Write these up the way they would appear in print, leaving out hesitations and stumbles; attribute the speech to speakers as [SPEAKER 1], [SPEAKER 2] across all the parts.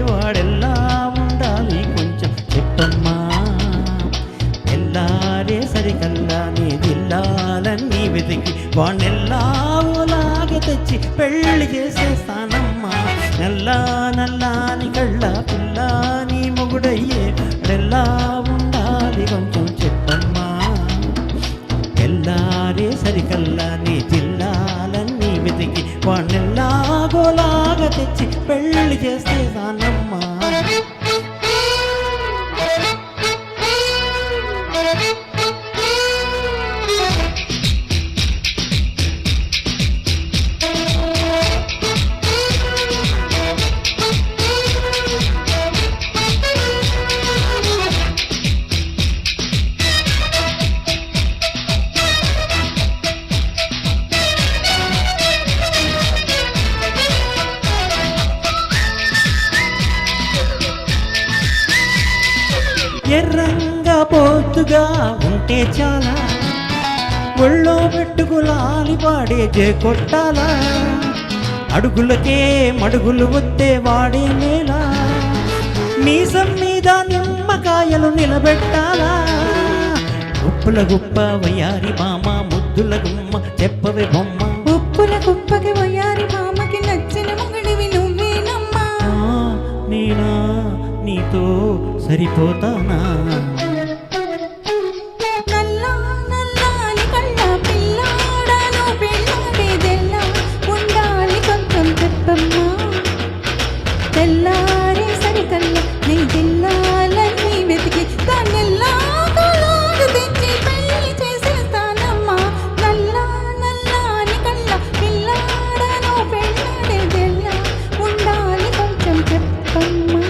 [SPEAKER 1] వాడెల్లా ఉండాలి కొంచెం చెప్పమ్మా. ఎల్లారే సరికల్లా నీ జిల్లాలన్నీ వెతికి వాణ్ణెల్లా ఓలాగే తెచ్చి పెళ్లి చేసేస్తానమ్మా. నల్లా నల్లాని కళ్ళ పిల్ల నీ మొగుడయ్యే వాడెల్లా ఉండాలి కొంచెం చెప్పమ్మా. ఎల్లారే సరికల్లా నీ జిల్లాలన్నీ వెతికి వాణ్ణెల్లాగోలాగా తెచ్చి పెళ్లి చేసేదానమ్మా. ఎర్రంగా పోతుగా ఉంటే చాలా ఒళ్ళో పెట్టుకులాలి పాడే జే కొట్టాలా. అడుగులకే మడుగులు వద్దే వాడే నేలా మీసం మీద నిమ్మకాయలు నిలబెట్టాలా. ఉప్పుల గుప్ప వయ్యారి మామ ముద్దుల గుమ్మ చెప్పవే బొమ్మ.
[SPEAKER 2] ఉప్పుల కుప్పకి వయ్యారి మామకి నచ్చిన మొగుడివి నువ్వేనమ్మా.
[SPEAKER 1] నేనా నీతో సరిపోతానా.
[SPEAKER 2] నల్లా నల్లాని కళ్ళ పిల్లాడను పెళ్ళాడేదెల్లా ఉండాలి కొంచెం చెప్పమ్మా. తెల్లారే సరికల్లా నీ జిల్లాలన్నీ వెతికి దాన్నెల్లా కోలాగా తెచ్చి పెళ్లి చేసేస్తానమ్మా. నల్లా నల్లాని కళ్ళ పిల్లాడను పెళ్ళాడేదెల్లా ఉండాలి కొంచెం చెప్పమ్మా.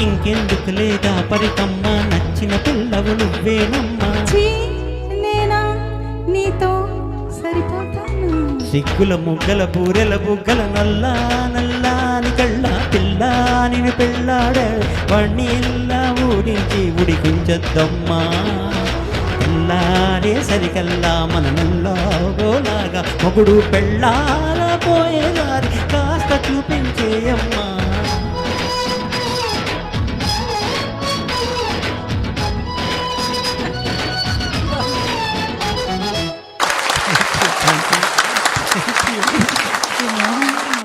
[SPEAKER 1] ఇంకెందుకు లేదా పరికమ్మ నచ్చిన పిల్లవు నువ్వేనమ్మా.
[SPEAKER 2] నేనా నీతో సరిపోతాను.
[SPEAKER 1] సిగ్గుల ముగ్గల బూరెల బుగ్గల నల్లా నల్లాని కళ్ళ పిల్ల నిన్ను పెళ్ళాడే వాణ్ణి ఇలా ఊరించి ఉడికించద్దమ్మా. ఎల్లారే సరికల్లా మన నల్లాగోలాగా మొగుడు పెళ్ళాల పోయేదారి కాస్త చూపించేయమ్మా.
[SPEAKER 2] Thank you.